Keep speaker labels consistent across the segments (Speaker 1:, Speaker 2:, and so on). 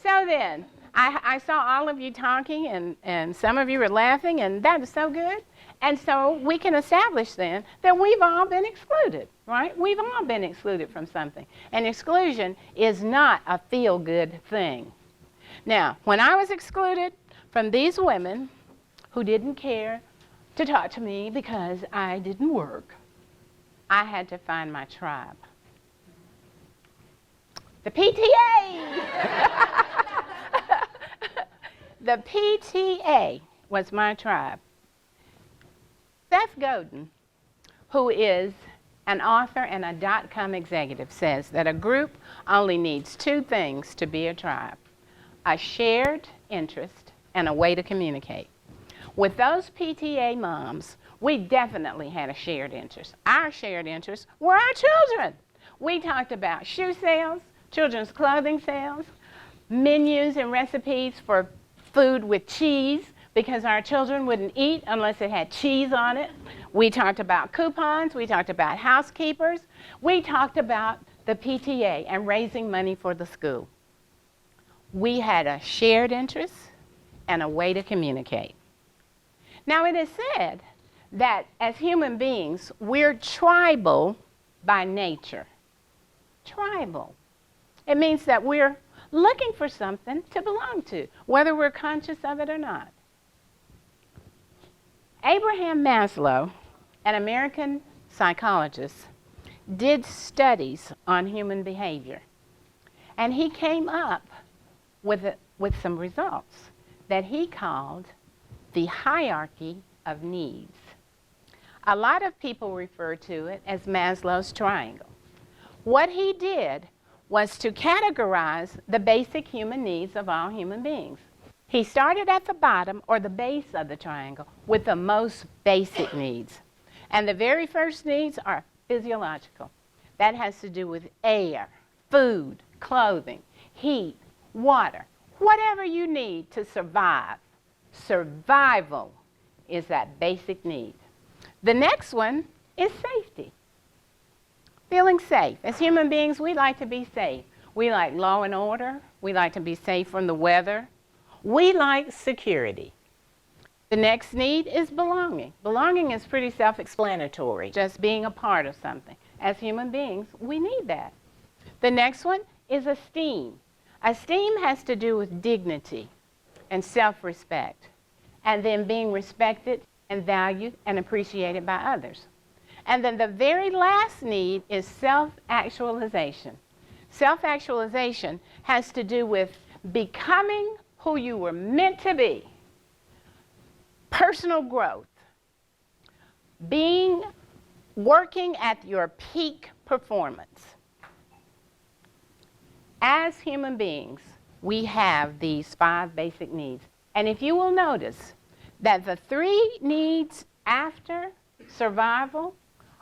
Speaker 1: So then, I saw all of you talking, and some of you were laughing, and that is so good. And so we can establish then that we've all been excluded, right? We've all been excluded from something. And exclusion is not a feel-good thing. Now, when I was excluded from these women who didn't care to talk to me because I didn't work, I had to find my tribe. The PTA! The PTA was my tribe. Seth Godin, who is an author and a .com executive, says that a group only needs two things to be a tribe: a shared interest and a way to communicate. With those PTA moms, we definitely had a shared interest. Our shared interests were our children. We talked about shoe sales, children's clothing sales, menus and recipes for food with cheese, because our children wouldn't eat unless it had cheese on it. We talked about coupons. We talked about housekeepers. We talked about the PTA and raising money for the school. We had a shared interest and a way to communicate. Now, it is said that as human beings, we're tribal by nature. Tribal. It means that we're looking for something to belong to, whether we're conscious of it or not. Abraham Maslow, an American psychologist, did studies on human behavior. And he came up with some results that he called the hierarchy of needs. A lot of people refer to it as Maslow's triangle. What he did was to categorize the basic human needs of all human beings. He started at the bottom, or the base of the triangle, with the most basic needs. And the very first needs are physiological. That has to do with air, food, clothing, heat, water, whatever you need to survive. Survival is that basic need. The next one is safety. Feeling safe. As human beings, we like to be safe. We like law and order. We like to be safe from the weather. We like security. The next need is belonging. Belonging is pretty self-explanatory, just being a part of something. As human beings, we need that. The next one is esteem. Esteem has to do with dignity and self-respect, and then being respected and valued and appreciated by others. And then the very last need is self-actualization. Self-actualization has to do with becoming who you were meant to be. Personal growth. Working at your peak performance. As human beings, we have these 5 basic needs. And if you will notice that the 3 needs after survival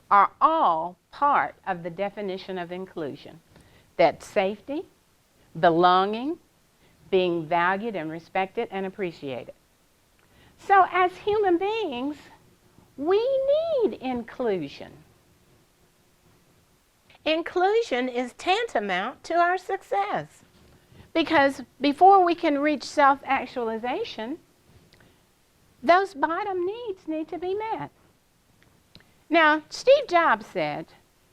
Speaker 1: are all part of the definition of inclusion. That's safety, belonging, being valued and respected and appreciated. So as human beings, we need inclusion. Inclusion is tantamount to our success, because before we can reach self-actualization, those bottom needs need to be met. Now, Steve Jobs said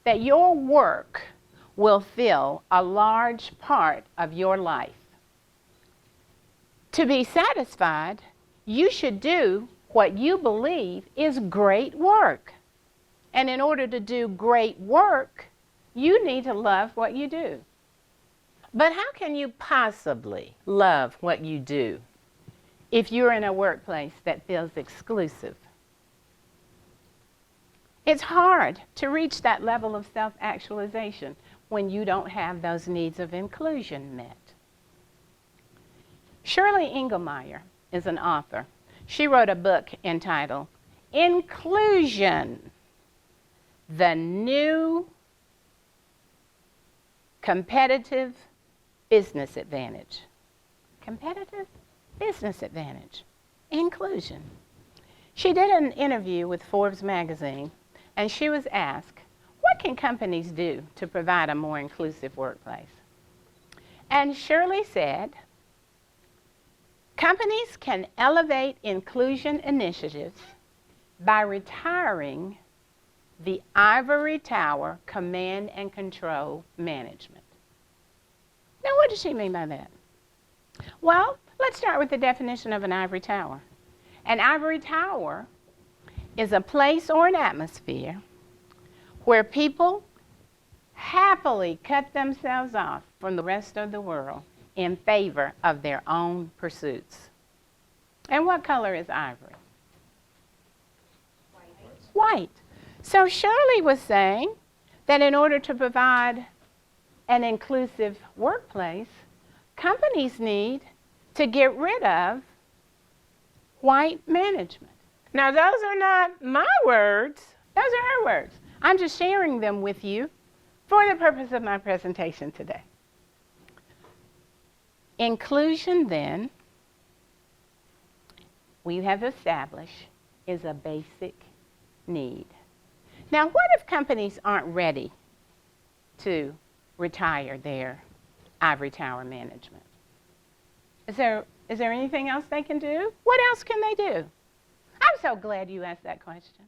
Speaker 1: that your work will fill a large part of your life. To be satisfied, you should do what you believe is great work. And in order to do great work, you need to love what you do. But how can you possibly love what you do if you're in a workplace that feels exclusive? It's hard to reach that level of self-actualization when you don't have those needs of inclusion met. Shirley Engelmeyer is an author. She wrote a book entitled Inclusion, the New Competitive Business Advantage. Competitive business advantage. Inclusion. She did an interview with Forbes magazine, and she was asked, what can companies do to provide a more inclusive workplace? And Shirley said Companies can elevate inclusion initiatives by retiring the ivory tower command and control management. Now, what does she mean by that? Well, let's start with the definition of an ivory tower. An ivory tower is a place or an atmosphere where people happily cut themselves off from the rest of the world in favor of their own pursuits. And what color is ivory? White. So Shirley was saying that in order to provide an inclusive workplace, companies need to get rid of white management. Now, those are not my words. Those are her words. I'm just sharing them with you for the purpose of my presentation today. Inclusion, then, we have established, is a basic need. Now, what if companies aren't ready to retire their ivory tower management? Is there anything else they can do? What else can they do? I'm so glad you asked that question.